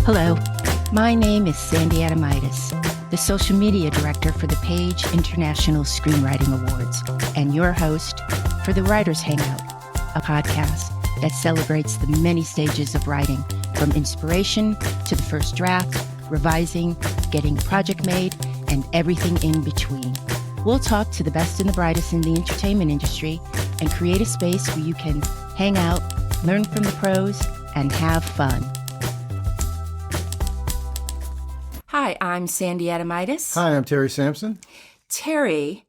Hello, my name is Sandy Adamitis, the social media director for the Page International Screenwriting Awards, and your host for the Writers Hangout, a podcast that celebrates the many stages of writing, from inspiration to the first draft, revising, getting a project made, and everything in between. We'll talk to the best and the brightest in the entertainment industry and create a space where you can hang out, learn from the pros, and have fun. Hi, I'm Sandy Adamitis. Hi, I'm Terry Sampson. Terry,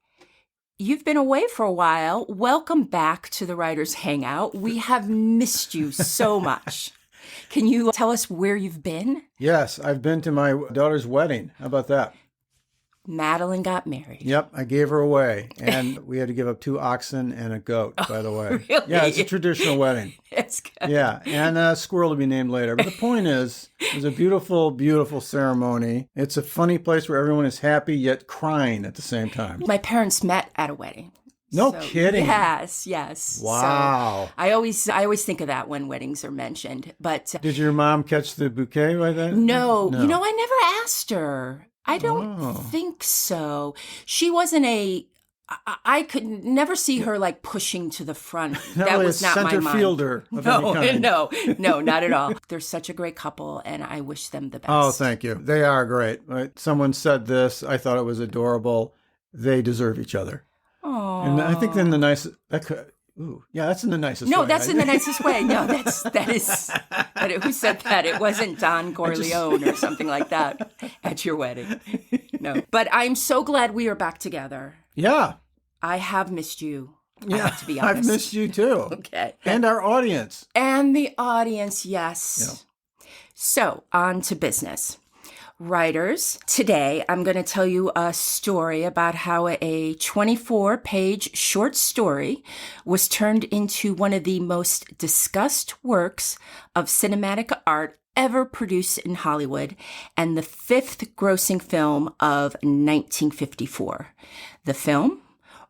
you've been away for a while. Welcome back to the Writers Hangout. We have missed you so much. Can you tell us where you've been? Yes, I've been to my daughter's wedding. How about that? Madeline got married. Yep, I gave her away. And we had to give up 2 oxen and a goat, by the way. Really? Yeah, it's a traditional wedding. It's good. Yeah, and a squirrel to be named later. But the point is, it was a beautiful, beautiful ceremony. It's a funny place where everyone is happy yet crying at the same time. My parents met at a wedding. No kidding. Yes. Wow. So I always think of that when weddings are mentioned. But Did your mom catch the bouquet by then? No. You know, I never asked her. I don't think so. She wasn't I could never see her like pushing to the front. That was not my mind. Center fielder of any kind. No, not at all. They're such a great couple, and I wish them the best. Oh, thank you. They are great. Right? Someone said this. I thought it was adorable. They deserve each other. Oh. And I think in the nicest. That's in the nicest way. No, that's in the nicest way. No, that is. But who said that? It wasn't Don Corleone or something like that at your wedding. No. But I'm so glad we are back together. Yeah. I have missed you. Yeah. I have to be honest. I've missed you too. Okay. And our audience. And the audience, yes. Yeah. So, on to business. Writers, today I'm going to tell you a story about how a 24-page short story was turned into one of the most discussed works of cinematic art ever produced in Hollywood and the 5th grossing film of 1954. The film,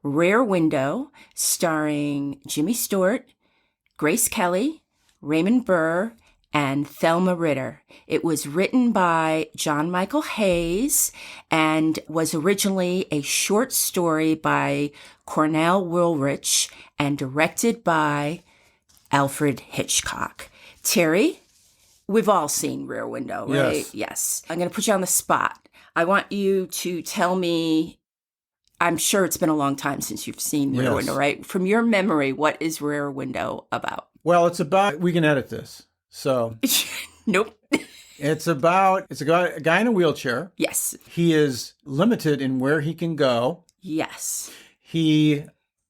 Rear Window, starring Jimmy Stewart, Grace Kelly, Raymond Burr, and Thelma Ritter. It was written by John Michael Hayes and was originally a short story by Cornell Woolrich and directed by Alfred Hitchcock. Terry, we've all seen Rear Window, right? Yes. I'm going to put you on the spot. I want you to tell me, I'm sure it's been a long time since you've seen Rear Window, right? From your memory, what is Rear Window about? Well, it's about, we can edit this. So, nope. It's a guy in a wheelchair. Yes. He is limited in where he can go. Yes. He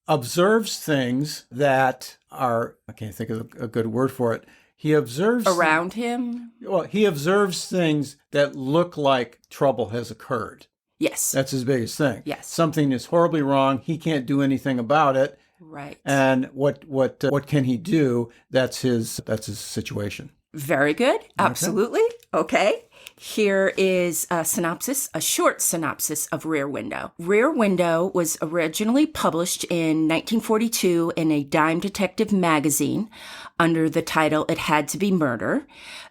observes things that are, I can't think of a good word for it. He observes around him. Well, he observes things that look like trouble has occurred. Yes. That's his biggest thing. Yes. Something is horribly wrong. He can't do anything about it. Right. And what can he do? That's his situation. Very good. Absolutely. Okay. Here is a short synopsis of Rear Window. Rear Window was originally published in 1942 in a dime detective magazine under the title It Had to Be Murder.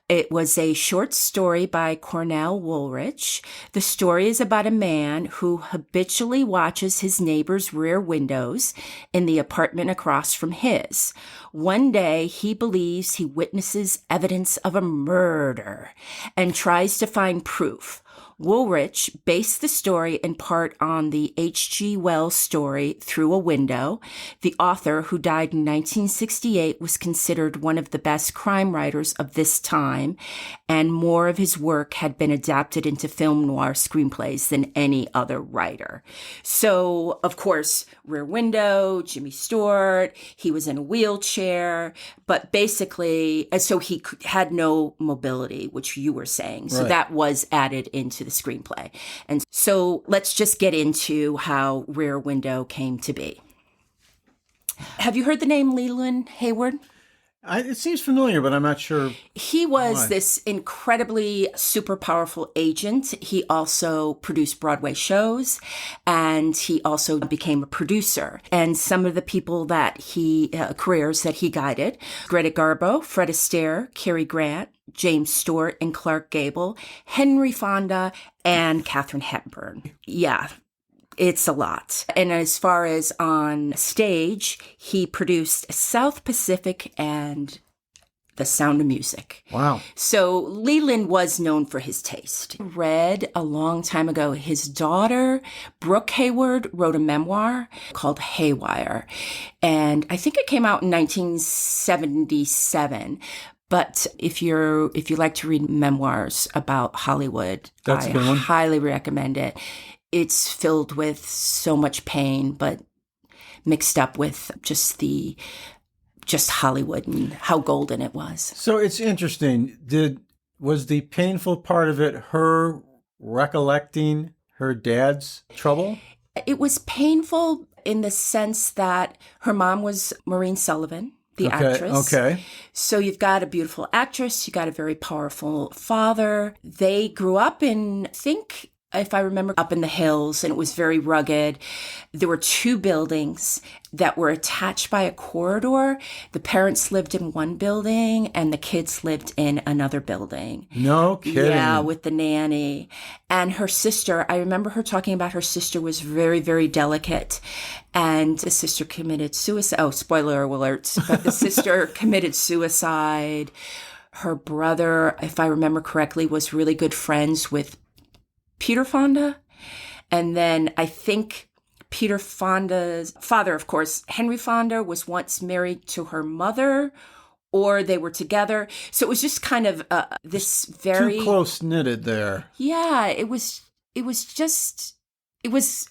It was a short story by Cornell Woolrich. The story is about a man who habitually watches his neighbor's rear windows in the apartment across from his. One day, he believes he witnesses evidence of a murder and tries to find proof. Woolrich based the story in part on the H.G. Wells story Through a Window. The author, who died in 1968, was considered one of the best crime writers of this time, and more of his work had been adapted into film noir screenplays than any other writer. So, of course, Rear Window, Jimmy Stewart, he was in a wheelchair, but basically, so he had no mobility, which you were saying. So that was added into the screenplay. And so let's just get into how Rear Window came to be. Have you heard the name Leland Hayward? It seems familiar, but I'm not sure. He was this incredibly super powerful agent. He also produced Broadway shows, and he also became a producer. And some of the people that careers that he guided, Greta Garbo, Fred Astaire, Cary Grant, James Stewart and Clark Gable, Henry Fonda, and Katharine Hepburn. Yeah. It's a lot. And as far as on stage, he produced South Pacific and The Sound of Music. Wow. So Leland was known for his taste. Read a long time ago, his daughter, Brooke Hayward, wrote a memoir called Haywire. And I think it came out in 1977. But if you like to read memoirs about Hollywood, That's a good I one. highly recommend it. It's filled with so much pain, but mixed up with just Hollywood and how golden it was. So it's interesting. Was the painful part of it her recollecting her dad's trouble? It was painful in the sense that her mom was Maureen Sullivan, the actress. Okay. So you've got a beautiful actress, you got a very powerful father. They grew up in, I think, if I remember, up in the hills, and it was very rugged. There were 2 buildings that were attached by a corridor. The parents lived in one building and the kids lived in another building. No kidding. Yeah, with the nanny. And her sister, I remember her talking about her sister was very, very delicate. And the sister committed suicide. Oh, spoiler alert. But the sister committed suicide. Her brother, if I remember correctly, was really good friends with Peter Fonda. And then I think Peter Fonda's father, of course, Henry Fonda, was once married to her mother, or they were together. So it was just kind of this very... Too close knitted there. Yeah, it was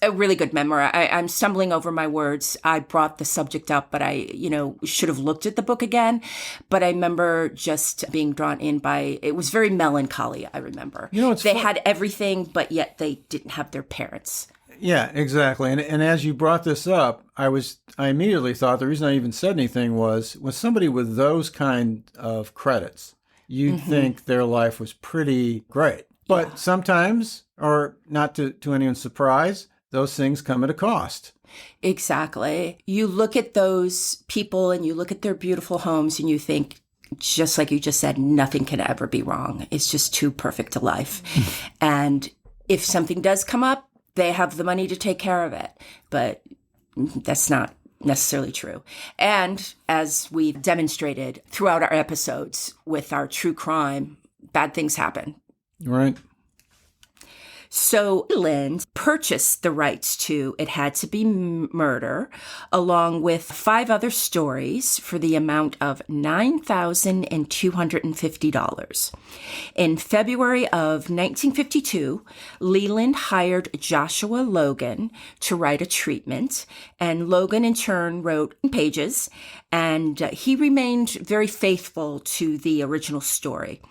a really good memoir. I'm stumbling over my words. I brought the subject up, but I, should have looked at the book again. But I remember just being drawn in by, it was very melancholy, I remember. They had everything, but yet they didn't have their parents. Yeah, exactly. And as you brought this up, I immediately thought the reason I even said anything was somebody with those kind of credits, you'd think their life was pretty great. But sometimes, or not to anyone's surprise, those things come at a cost. Exactly. You look at those people and you look at their beautiful homes and you think, just like you just said, nothing can ever be wrong. It's just too perfect a life. And if something does come up, they have the money to take care of it. But that's not necessarily true. And as we've demonstrated throughout our episodes with our true crime, bad things happen. Right. So Leland purchased the rights to It Had to Be Murder, along with 5 other stories for the amount of $9,250. In February of 1952, Leland hired Joshua Logan to write a treatment, and Logan in turn wrote pages, and he remained very faithful to the original story,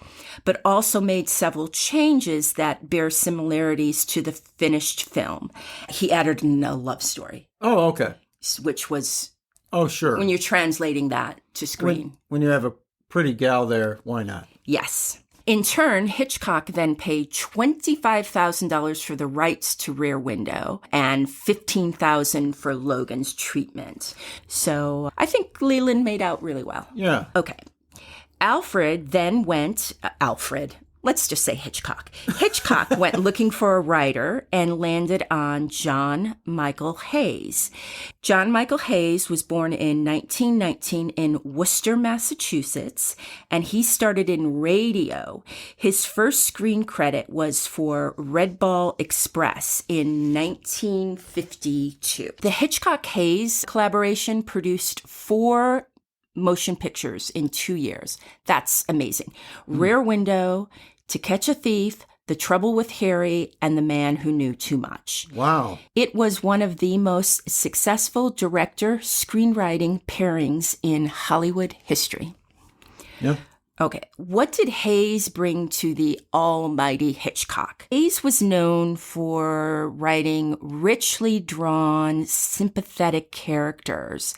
but also made several changes that bear similarities to the finished film. He added in a love story. Oh, okay. Which was... Oh, sure. When you're translating that to screen. When you have a pretty gal there, why not? Yes. In turn, Hitchcock then paid $25,000 for the rights to Rear Window and $15,000 for Logan's treatment. So I think Leland made out really well. Yeah. Okay. Alfred then went... Let's just say Hitchcock. Hitchcock went looking for a writer and landed on John Michael Hayes. John Michael Hayes was born in 1919 in Worcester, Massachusetts, and he started in radio. His first screen credit was for Red Ball Express in 1952. The Hitchcock-Hayes collaboration produced 4 motion pictures in 2 years. That's amazing. Rear Window, To Catch a Thief, The Trouble with Harry, and The Man Who Knew Too Much. Wow. It was one of the most successful director-screenwriting pairings in Hollywood history. Yeah. Okay, what did Hayes bring to the almighty Hitchcock? Hayes was known for writing richly drawn, sympathetic characters.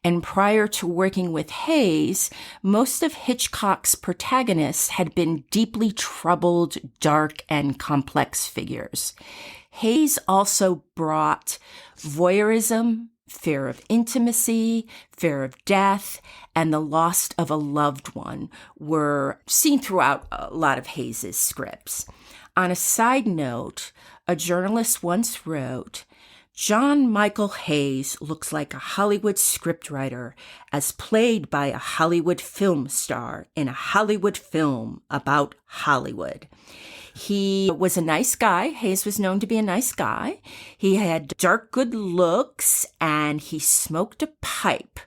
And prior to working with Hayes, most of Hitchcock's protagonists had been deeply troubled, dark, and complex figures. Hayes also brought voyeurism, fear of intimacy, fear of death, and the loss of a loved one were seen throughout a lot of Hayes's scripts. On a side note, a journalist once wrote, John Michael Hayes looks like a Hollywood scriptwriter as played by a Hollywood film star in a Hollywood film about Hollywood. He was a nice guy. Hayes was known to be a nice guy. He had dark, good looks, and he smoked a pipe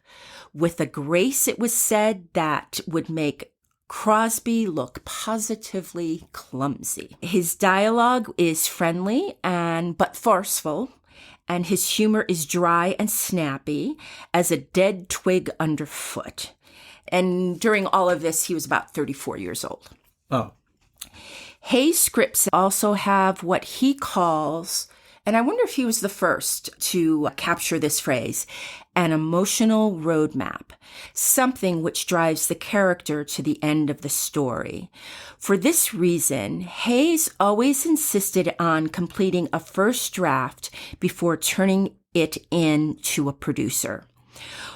with a grace, it was said, that would make Crosby look positively clumsy. His dialogue is friendly but forceful, and his humor is dry and snappy as a dead twig underfoot. And during all of this, he was about 34 years old. Oh. Hayes' scripts also have what he calls, and I wonder if he was the first to capture this phrase, an emotional roadmap, something which drives the character to the end of the story. For this reason, Hayes always insisted on completing a first draft before turning it in to a producer.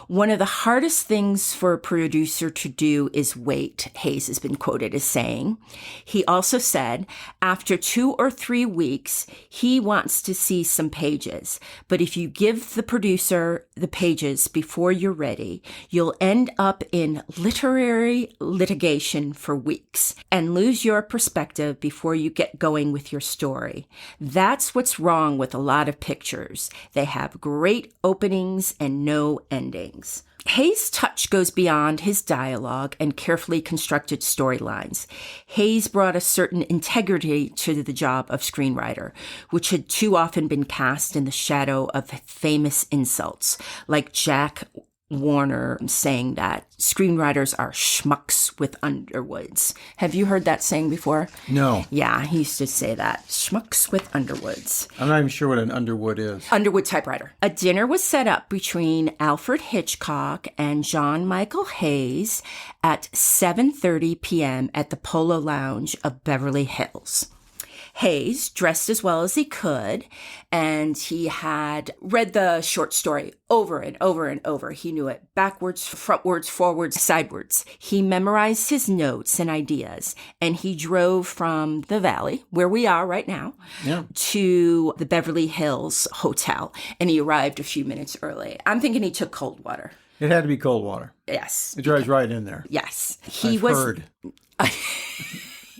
One of the hardest things for a producer to do is wait, Hayes has been quoted as saying. He also said, after 2 or 3 weeks, he wants to see some pages. But if you give the producer the pages before you're ready, you'll end up in literary litigation for weeks and lose your perspective before you get going with your story. That's what's wrong with a lot of pictures. They have great openings and no endings. Hayes' touch goes beyond his dialogue and carefully constructed storylines. Hayes brought a certain integrity to the job of screenwriter, which had too often been cast in the shadow of famous insults, like Jack Warner saying that screenwriters are schmucks with underwoods. Have you heard that saying before? No. Yeah, he used to say that. Schmucks with underwoods. I'm not even sure what an underwood is. Underwood typewriter. A dinner was set up between Alfred Hitchcock and John Michael Hayes at 7:30 p.m. at the Polo Lounge of Beverly Hills. Hayes dressed as well as he could, and he had read the short story over and over and over. He knew it backwards, frontwards, forwards, sidewards. He memorized his notes and ideas, and he drove from the Valley, where we are right now, to the Beverly Hills Hotel, and he arrived a few minutes early. I'm thinking he took cold water. It had to be cold water. Yes. It drives right in there. Yes. I've heard.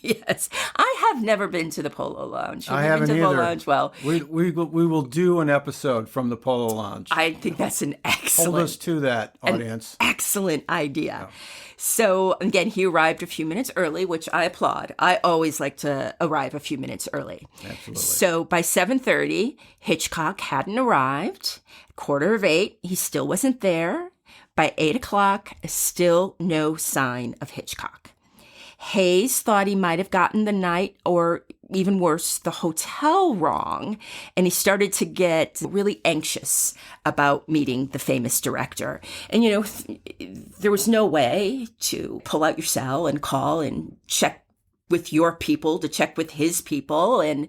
Yes. I have never been to the Polo Lounge. I haven't been to the either. Polo Lounge? Well, we will do an episode from the Polo Lounge. I think that's an excellent... Hold us to that, audience. Excellent idea. So, again, he arrived a few minutes early, which I applaud. I always like to arrive a few minutes early. Absolutely. So, by 7:30, Hitchcock hadn't arrived. 7:45, he still wasn't there. By 8 o'clock, still no sign of Hitchcock. Hayes thought he might have gotten the night, or even worse, the hotel wrong, and he started to get really anxious about meeting the famous director. And, there was no way to pull out your cell and call and check with your people to check with his people, and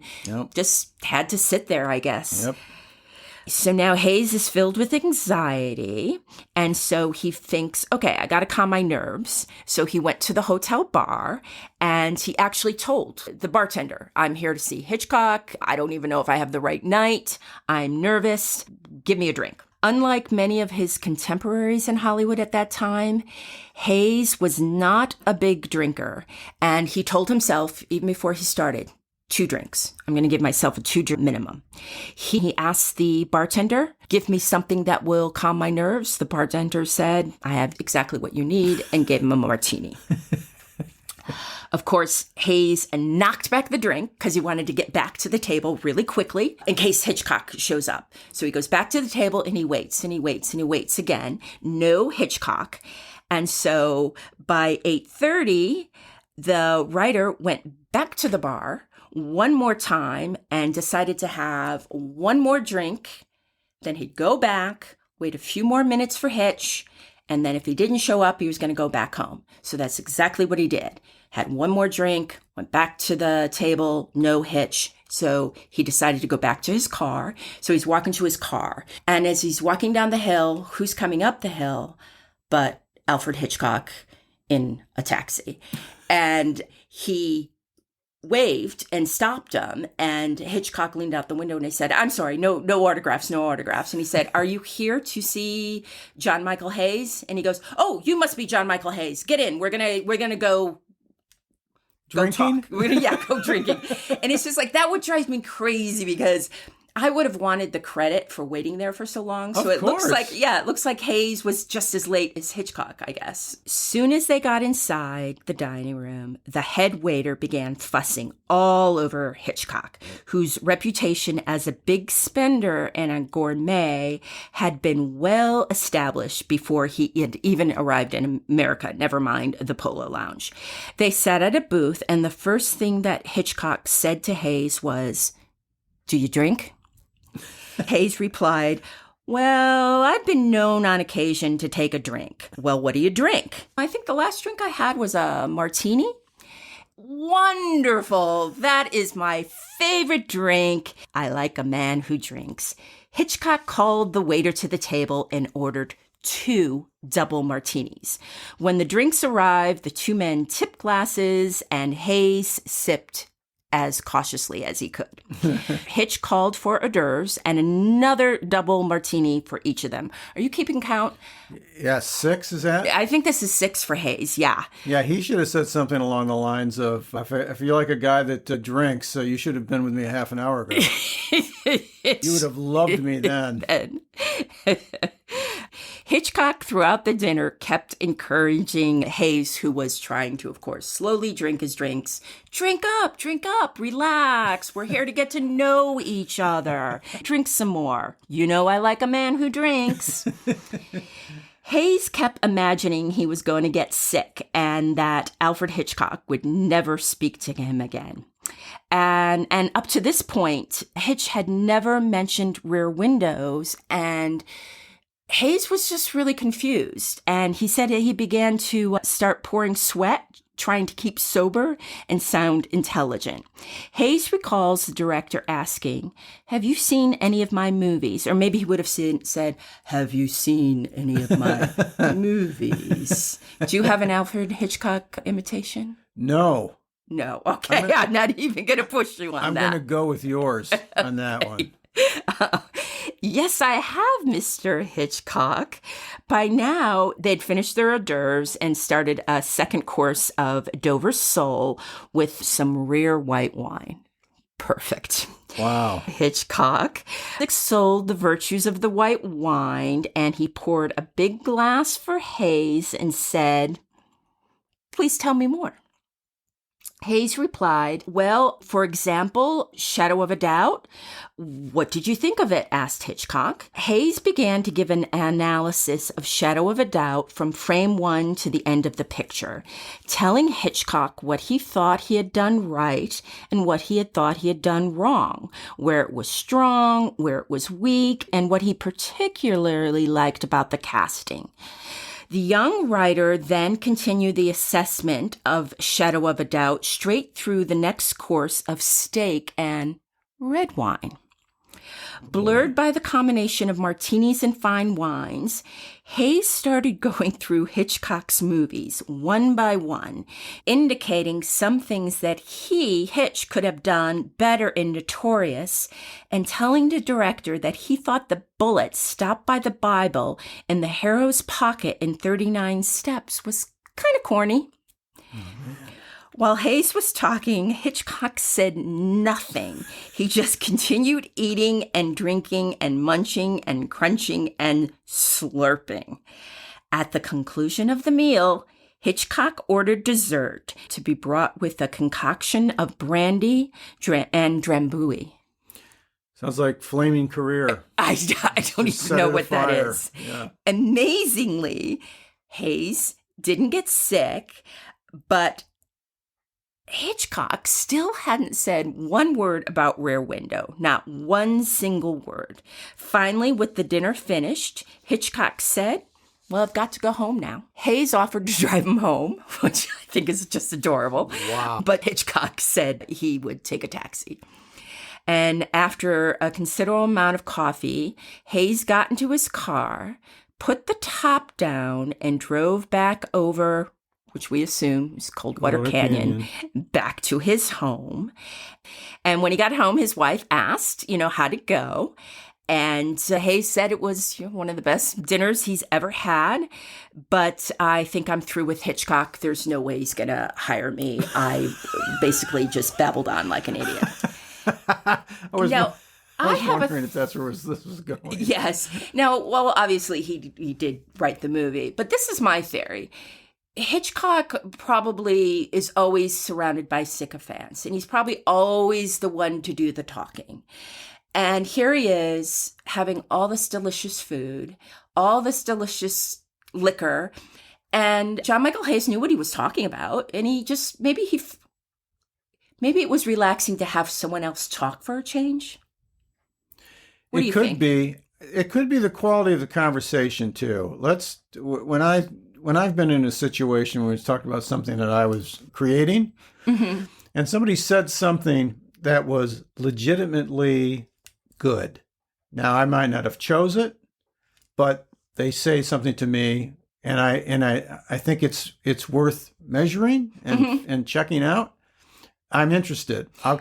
just had to sit there, I guess. Yep. So now Hayes is filled with anxiety, and so he thinks, okay, I got to calm my nerves. So he went to the hotel bar, and he actually told the bartender, I'm here to see Hitchcock. I don't even know if I have the right night. I'm nervous. Give me a drink. Unlike many of his contemporaries in Hollywood at that time, Hayes was not a big drinker, and he told himself, even before he started, 2 drinks. I'm going to give myself a 2-drink minimum. He asked the bartender, give me something that will calm my nerves. The bartender said, I have exactly what you need, and gave him a martini. Of course, Hayes knocked back the drink because he wanted to get back to the table really quickly in case Hitchcock shows up. So he goes back to the table and he waits and he waits and he waits again. No Hitchcock. And so by 8:30, the writer went back to the bar one more time and decided to have one more drink. Then he'd go back, wait a few more minutes for Hitch, and then if he didn't show up, he was going to go back home. So that's exactly what he did. Had one more drink, went back to the table, no Hitch, So he decided to go back to his car. So he's walking to his car. And as he's walking down the hill, who's coming up the hill but Alfred Hitchcock in a taxi? And he waved and stopped him, and Hitchcock leaned out the window and he said, "I'm sorry, no autographs, no autographs." And he said, "Are you here to see John Michael Hayes?" And he goes, "Oh, you must be John Michael Hayes. Get in. We're gonna go Drinking? talk. Go drinking." And it's just like, that would drive me crazy, because I would have wanted the credit for waiting there for so long. So it looks like Hayes was just as late as Hitchcock, I guess. Soon as they got inside the dining room, the head waiter began fussing all over Hitchcock, whose reputation as a big spender and a gourmet had been well established before he had even arrived in America, never mind the Polo Lounge. They sat at a booth, and the first thing that Hitchcock said to Hayes was, "Do you drink?" Hayes replied, "Well, I've been known on occasion to take a drink." "Well, what do you drink?" "I think the last drink I had was a martini." "Wonderful. That is my favorite drink. I like a man who drinks." Hitchcock called the waiter to the table and ordered 2 double martinis. When the drinks arrived, the 2 men tipped glasses, and Hayes sipped as cautiously as he could. Hitch called for hors d'oeuvres and another double martini for each of them. Are you keeping count? Yeah, 6 is that? I think this is 6 for Hayes, yeah. Yeah, he should have said something along the lines of, I feel like a guy that drinks, so you should have been with me a half an hour ago. You would have loved me then. Hitchcock, throughout the dinner, kept encouraging Hayes, who was trying to, of course, slowly drink his drinks. Drink up, relax. We're here to get to know each other. Drink some more. You know I like a man who drinks." Hayes kept imagining he was going to get sick and that Alfred Hitchcock would never speak to him again. And up to this point, Hitch had never mentioned Rear Windows, and Hayes was just really confused. And he said that he began to start pouring sweat, trying to keep sober and sound intelligent. Hayes recalls the director asking, "Have you seen any of my movies?" Or maybe he would have said, "Have you seen any of my movies?" Do you have an Alfred Hitchcock imitation? No. No. Okay, I'm not even going to push you on I'm that. going to go with yours on that one. Yes, I have, Mr. Hitchcock. By now, they'd finished their hors d'oeuvres and started a second course of Dover sole with some rare white wine. Perfect. Wow. Hitchcock extolled the virtues of the white wine, and he poured a big glass for Hayes and said, "Please tell me more." Hayes replied, "Well, for example, Shadow of a Doubt. What did you think of it?" asked Hitchcock. Hayes began to give an analysis of Shadow of a Doubt from frame 1 to the end of the picture, telling Hitchcock what he thought he had done right and what he had thought he had done wrong, where it was strong, where it was weak, and what he particularly liked about the casting. The young writer then continued the assessment of Shadow of a Doubt straight through the next course of steak and red wine. Blurred by the combination of martinis and fine wines, Hayes started going through Hitchcock's movies one by one, indicating some things that Hitch, could have done better in Notorious, and telling the director that he thought the bullet stopped by the Bible in the hero's pocket in 39 Steps was kind of corny. While Hayes was talking, Hitchcock said nothing. He just continued eating and drinking and munching and crunching and slurping. At the conclusion of the meal, Hitchcock ordered dessert to be brought with a concoction of brandy and drambuie. Sounds like flaming career. I don't even know what that is. Yeah. Amazingly, Hayes didn't get sick, but Hitchcock still hadn't said one word about Rear Window, not one single word. Finally, with the dinner finished, Hitchcock said, "Well, I've got to go home now." Hayes offered to drive him home, which I think is just adorable. Wow. But Hitchcock said he would take a taxi. And after a considerable amount of coffee, Hayes got into his car, put the top down, and drove back over, which we assume is Coldwater Canyon, back to his home. And when he got home, his wife asked, how'd it go? And Hayes said it was one of the best dinners he's ever had. But I think I'm through with Hitchcock. There's no way he's going to hire me. I basically just babbled on like an idiot. I was wondering if that's where this was going. Yes. Now, well, obviously he did write the movie. But this is my theory. Hitchcock probably is always surrounded by sycophants. And he's probably always the one to do the talking. And here he is having all this delicious food, all this delicious liquor. And John Michael Hayes knew what he was talking about. And he just, maybe it was relaxing to have someone else talk for a change. What do you think? It could be the quality of the conversation too. When I've been in a situation where it's talking about something that I was creating, and somebody said something that was legitimately good. Now, I might not have chose it, but they say something to me, and I think it's worth measuring and checking out. I'm interested. I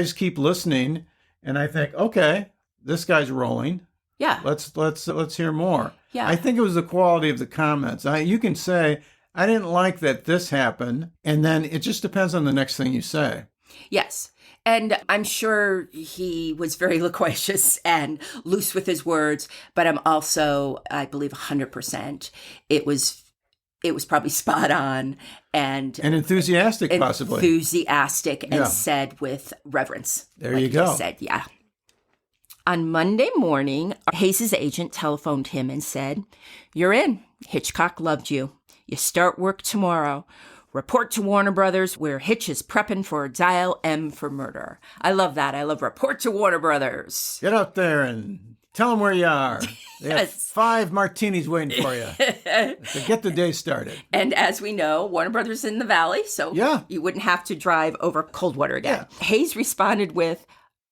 just keep listening, and I think, okay, this guy's rolling. Yeah. Let's hear more. Yeah. I think it was the quality of the comments. You can say, I didn't like that this happened, and then it just depends on the next thing you say. Yes. And I'm sure he was very loquacious and loose with his words, but I'm also, I believe 100%, it was probably spot on and enthusiastic, possibly. Enthusiastic and said with reverence. There you go. Said, yeah. On Monday morning, Hayes' agent telephoned him and said, "You're in. Hitchcock loved you. You start work tomorrow. Report to Warner Brothers where Hitch is prepping for Dial M for murder." I love that. I love report to Warner Brothers. Get out there and tell them where you are. They have 5 martinis waiting for you to get the day started. And as we know, Warner Brothers in the Valley, so you wouldn't have to drive over Coldwater again. Yeah. Hayes responded with,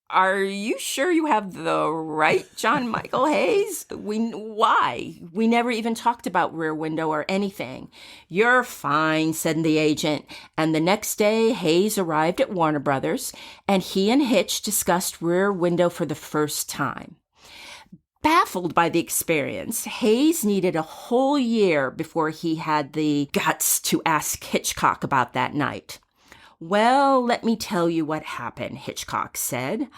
"Are you sure you have the right John Michael Hayes? Why? We never even talked about Rear Window or anything." "You're fine," said the agent. And the next day, Hayes arrived at Warner Brothers, and he and Hitch discussed Rear Window for the first time. Baffled by the experience, Hayes needed a whole year before he had the guts to ask Hitchcock about that night. "Well, let me tell you what happened," Hitchcock said.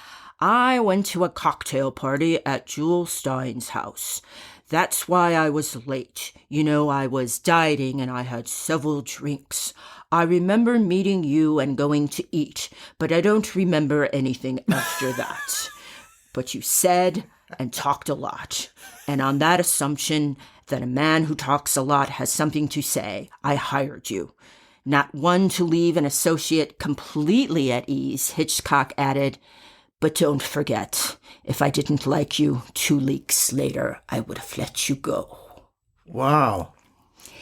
"I went to a cocktail party at Jules Stein's house. That's why I was late. I was dieting and I had several drinks. I remember meeting you and going to eat, but I don't remember anything after that. But you said and talked a lot. And on that assumption that a man who talks a lot has something to say, I hired you. Not one to leave an associate completely at ease," Hitchcock added. "But don't forget, if I didn't like you 2 weeks later, I would have let you go." Wow.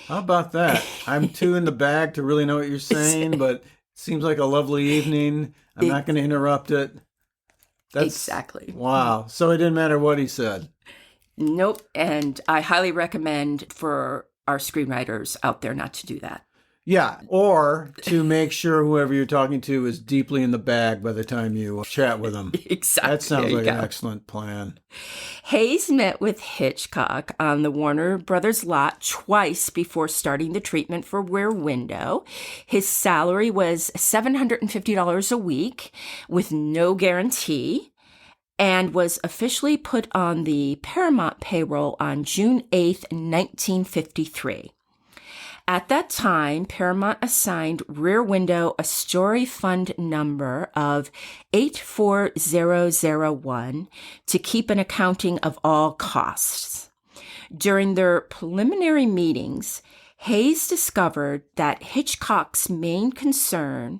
How about that? I'm too in the bag to really know what you're saying, but it seems like a lovely evening. I'm not going to interrupt it. Exactly. Wow. So it didn't matter what he said. Nope. And I highly recommend for our screenwriters out there not to do that. Yeah, or to make sure whoever you're talking to is deeply in the bag by the time you chat with them. Exactly. That sounds like an excellent plan. Hayes met with Hitchcock on the Warner Brothers lot twice before starting the treatment for Rear Window. His salary was $750 a week with no guarantee, and was officially put on the Paramount payroll on June 8th, 1953. At that time, Paramount assigned Rear Window a story fund number of 84001 to keep an accounting of all costs. During their preliminary meetings, Hayes discovered that Hitchcock's main concern,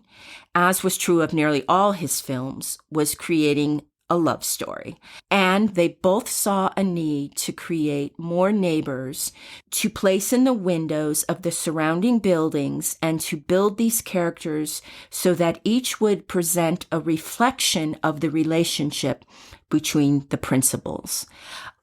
as was true of nearly all his films, was creating a love story. And they both saw a need to create more neighbors to place in the windows of the surrounding buildings and to build these characters so that each would present a reflection of the relationship between the principals.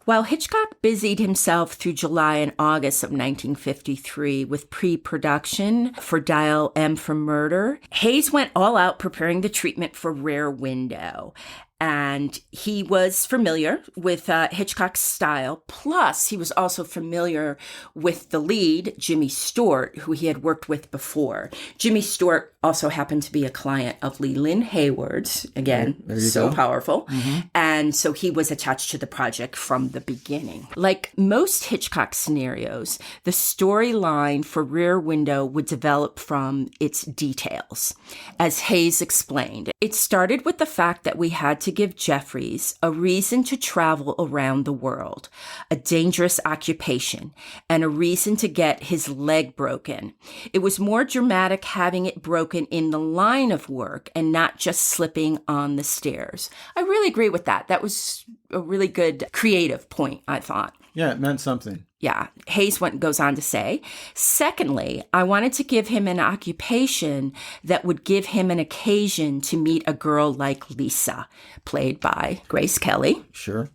While Hitchcock busied himself through July and August of 1953 with pre-production for Dial M for Murder, Hayes went all out preparing the treatment for Rear Window. And he was familiar with Hitchcock's style. Plus, he was also familiar with the lead, Jimmy Stewart, who he had worked with before. Jimmy Stewart also happened to be a client of Leland Hayward's. Again, so powerful. Mm-hmm. And so he was attached to the project from the beginning. Like most Hitchcock scenarios, the storyline for Rear Window would develop from its details. As Hayes explained, it started with the fact that we had to give Jeffries a reason to travel around the world, a dangerous occupation, and a reason to get his leg broken. It was more dramatic having it broken in the line of work and not just slipping on the stairs. I really agree with that. That was a really good creative point, I thought. Yeah, it meant something. Yeah. Hayes goes on to say, secondly, I wanted to give him an occupation that would give him an occasion to meet a girl like Lisa, played by Grace Kelly. Sure.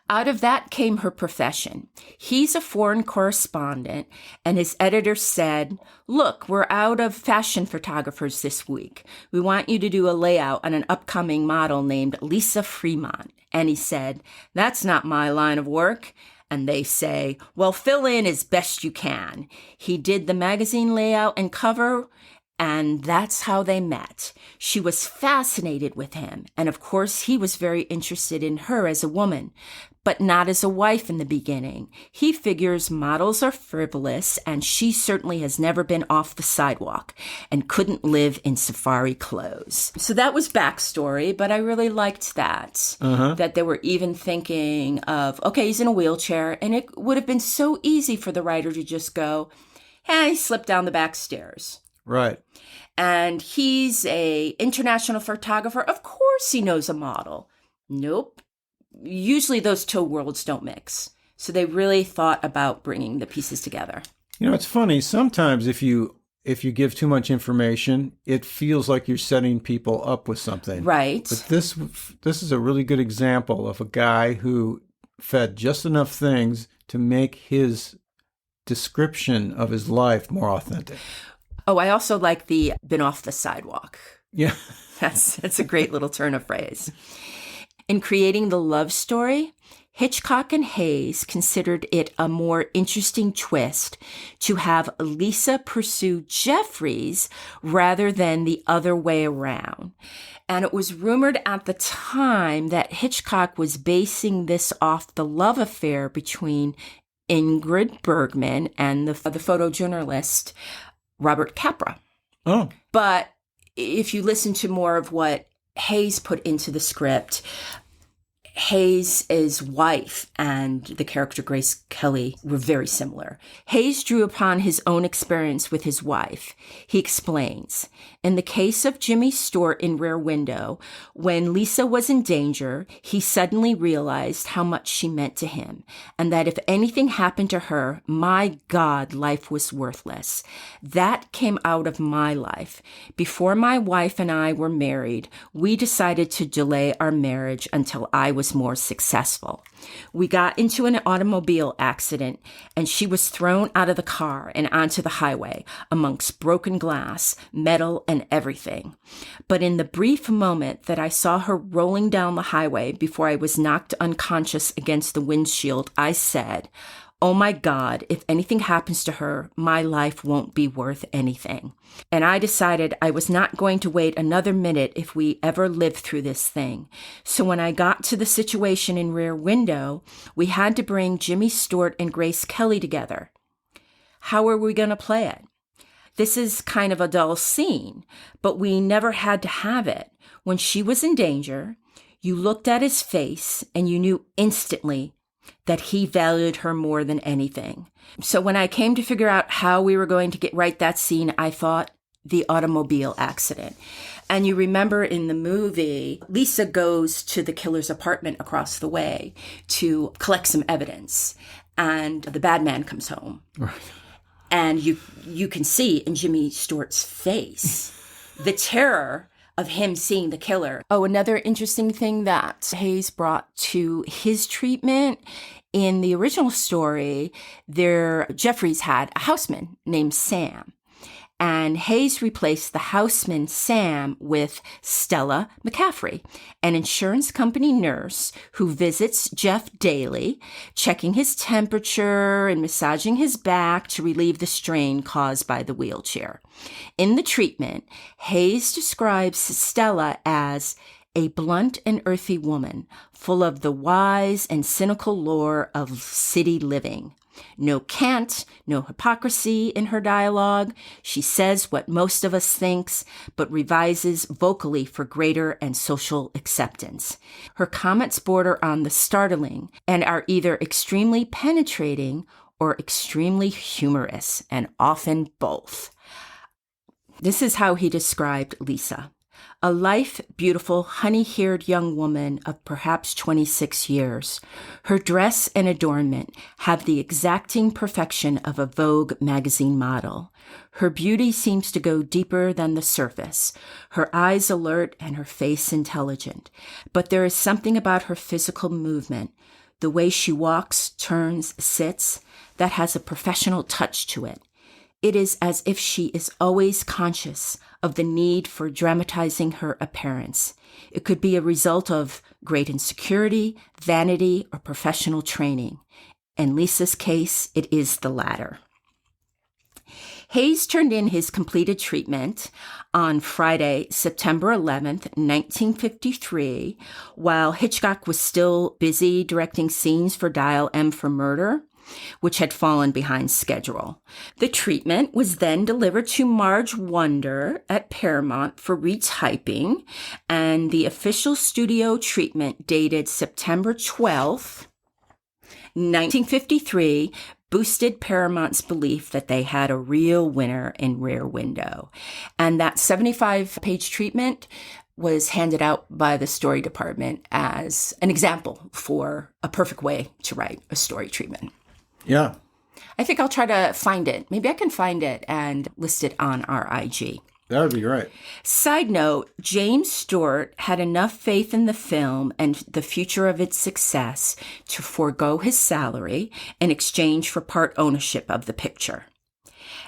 Out of that came her profession. He's a foreign correspondent, and his editor said, look, we're out of fashion photographers this week. We want you to do a layout on an upcoming model named Lisa Fremont. And he said, that's not my line of work. And they say, well, fill in as best you can. He did the magazine layout and cover, and that's how they met. She was fascinated with him. And of course, he was very interested in her as a woman, but not as a wife in the beginning. He figures models are frivolous, and she certainly has never been off the sidewalk and couldn't live in safari clothes. So that was backstory, but I really liked that. That they were even thinking of, okay, he's in a wheelchair, and it would have been so easy for the writer to just go, hey, he slipped down the back stairs. Right. And he's a international photographer. Of course he knows a model. Nope. Usually those two worlds don't mix. So they really thought about bringing the pieces together. You know, it's funny. Sometimes if you give too much information, it feels like you're setting people up with something. Right. But this is a really good example of a guy who fed just enough things to make his description of his life more authentic. Oh, I also like the been off the sidewalk. Yeah. That's a great little turn of phrase. In creating the love story, Hitchcock and Hayes considered it a more interesting twist to have Lisa pursue Jeffries rather than the other way around. And it was rumored at the time that Hitchcock was basing this off the love affair between Ingrid Bergman and the photojournalist Robert Capra. Oh. But if you listen to more of what Hayes put into the script, Hayes' wife and the character Grace Kelly were very similar. Hayes drew upon his own experience with his wife. He explains, in the case of Jimmy Stewart in Rear Window, when Lisa was in danger, he suddenly realized how much she meant to him, and that if anything happened to her, my God, life was worthless. That came out of my life. Before my wife and I were married, we decided to delay our marriage until I was more successful. We got into an automobile accident, and she was thrown out of the car and onto the highway amongst broken glass, metal, and everything. But in the brief moment that I saw her rolling down the highway before I was knocked unconscious against the windshield, I said, oh my God, if anything happens to her, my life won't be worth anything. And I decided I was not going to wait another minute if we ever lived through this thing. So when I got to the situation in Rear Window, we had to bring Jimmy Stewart and Grace Kelly together. How are we going to play it? This is kind of a dull scene, but we never had to have it. When she was in danger, you looked at his face and you knew instantly that he valued her more than anything. So when I came to figure out how we were going to write that scene, I thought the automobile accident. And you remember in the movie, Lisa goes to the killer's apartment across the way to collect some evidence. And the bad man comes home. Right. And you can see in Jimmy Stewart's face the terror of him seeing the killer. Oh, another interesting thing that Hayes brought to his treatment, in the original story, Jeffries had a houseman named Sam. And Hayes replaced the houseman Sam with Stella McCaffrey, an insurance company nurse who visits Jeff daily, checking his temperature and massaging his back to relieve the strain caused by the wheelchair. In the treatment, Hayes describes Stella as a blunt and earthy woman, full of the wise and cynical lore of city living. No cant, no hypocrisy in her dialogue. She says what most of us thinks, but revises vocally for greater and social acceptance. Her comments border on the startling and are either extremely penetrating or extremely humorous, and often both. This is how he described Lisa. A lithe, beautiful, honey-haired young woman of perhaps 26 years. Her dress and adornment have the exacting perfection of a Vogue magazine model. Her beauty seems to go deeper than the surface, her eyes alert and her face intelligent. But there is something about her physical movement, the way she walks, turns, sits, that has a professional touch to it. It is as if she is always conscious of the need for dramatizing her appearance. It could be a result of great insecurity, vanity, or professional training. In Lisa's case, it is the latter. Hayes turned in his completed treatment on Friday, September 11th, 1953, while Hitchcock was still busy directing scenes for Dial M for Murder, which had fallen behind schedule. The treatment was then delivered to Marge Wonder at Paramount for retyping, and the official studio treatment dated September 12th, 1953, boosted Paramount's belief that they had a real winner in Rear Window. And that 75-page treatment was handed out by the story department as an example for a perfect way to write a story treatment. Yeah. I think I'll try to find it. Maybe I can find it and list it on our IG. That would be great. Side note, James Stewart had enough faith in the film and the future of its success to forego his salary in exchange for part ownership of the picture.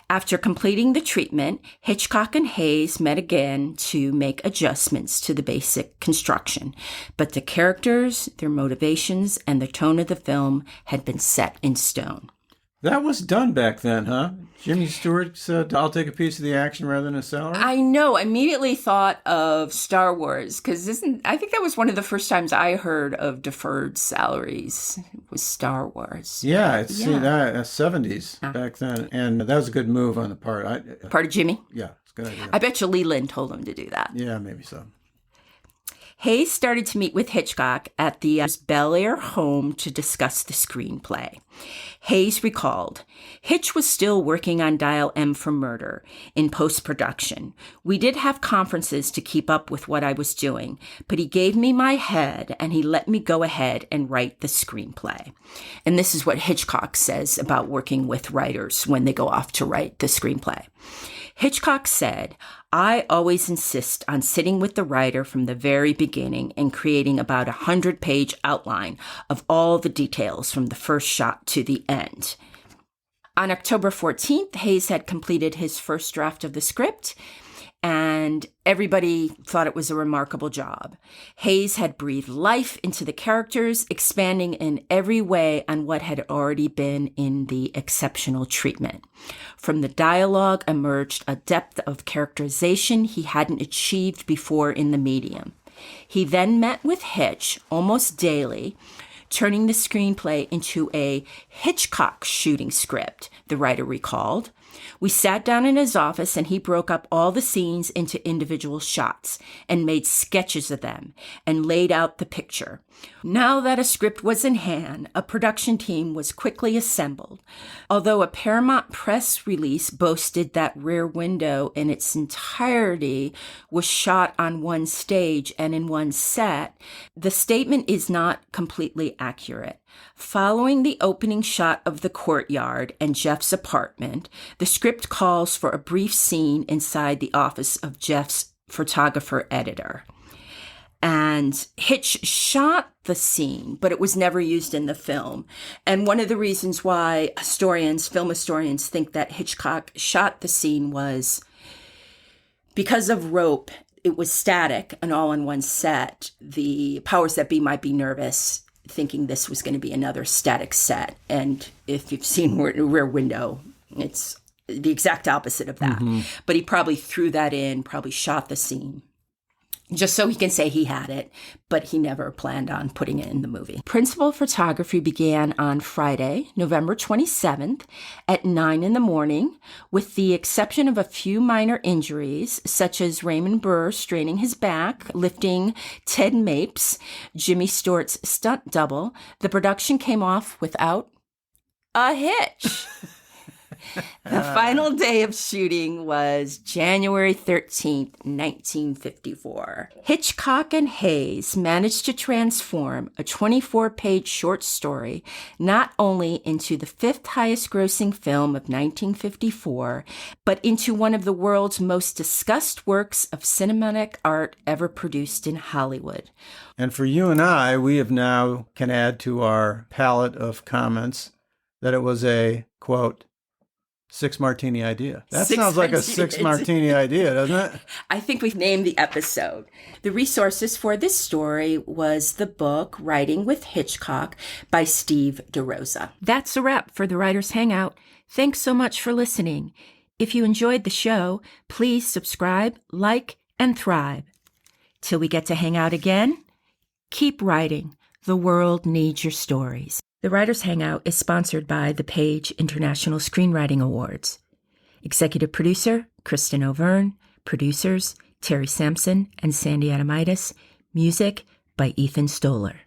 After completing the treatment, Hitchcock and Hayes met again to make adjustments to the basic construction, but the characters, their motivations, and the tone of the film had been set in stone. That was done back then, huh? Jimmy Stewart said, I'll take a piece of the action rather than a salary? I know. I immediately thought of Star Wars, because I think that was one of the first times I heard of deferred salaries, was Star Wars. Yeah, see, that's 70s back then. And that was a good move on the part. Part of Jimmy? Yeah, it's a good idea. I bet you Leland told him to do that. Yeah, maybe so. Hayes started to meet with Hitchcock at the Bel Air home to discuss the screenplay. Hayes recalled, Hitch was still working on Dial M for Murder in post-production. We did have conferences to keep up with what I was doing, but he gave me my head and he let me go ahead and write the screenplay. And this is what Hitchcock says about working with writers when they go off to write the screenplay. Hitchcock said, I always insist on sitting with the writer from the very beginning and creating about 100-page outline of all the details from the first shot to the end. On October 14th, Hayes had completed his first draft of the script, and everybody thought it was a remarkable job. Hayes had breathed life into the characters, expanding in every way on what had already been in the exceptional treatment. From the dialogue emerged a depth of characterization he hadn't achieved before in the medium. He then met with Hitch almost daily, turning the screenplay into a Hitchcock shooting script, the writer recalled. We sat down in his office and he broke up all the scenes into individual shots and made sketches of them and laid out the picture. Now that a script was in hand, a production team was quickly assembled. Although a Paramount press release boasted that Rear Window in its entirety was shot on one stage and in one set, the statement is not completely accurate. Following the opening shot of the courtyard and Jeff's apartment, the script calls for a brief scene inside the office of Jeff's photographer-editor. And Hitch shot the scene, but it was never used in the film. And one of the reasons why film historians think that Hitchcock shot the scene was because of rope. It was static and all in one set. The powers that be might be nervous, thinking this was going to be another static set. And if you've seen Rear Window, it's the exact opposite of that. Mm-hmm. But he probably threw that in, probably shot the scene, just so he can say he had it, but he never planned on putting it in the movie. Principal photography began on Friday, November 27th at 9 a.m, with the exception of a few minor injuries, such as Raymond Burr straining his back, lifting Ted Mapes, Jimmy Stewart's stunt double. The production came off without a hitch. The final day of shooting was January 13th, 1954. Hitchcock and Hayes managed to transform a 24-page short story not only into the fifth highest grossing film of 1954, but into one of the world's most discussed works of cinematic art ever produced in Hollywood. And for you and I, we have now can add to our palette of comments that it was a, quote, six martini idea. That sounds like a six martini idea, doesn't it? I think we've named the episode. The resources for this story was the book Writing with Hitchcock by Steve DeRosa. That's a wrap for the Writers Hangout. Thanks so much for listening. If you enjoyed the show, please subscribe, like, and thrive. Till we get to hang out again, keep writing. The world needs your stories. The Writers Hangout is sponsored by the Page International Screenwriting Awards. Executive producer, Kristen O'Verne. Producers, Terry Sampson and Sandy Adamitis. Music by Ethan Stoller.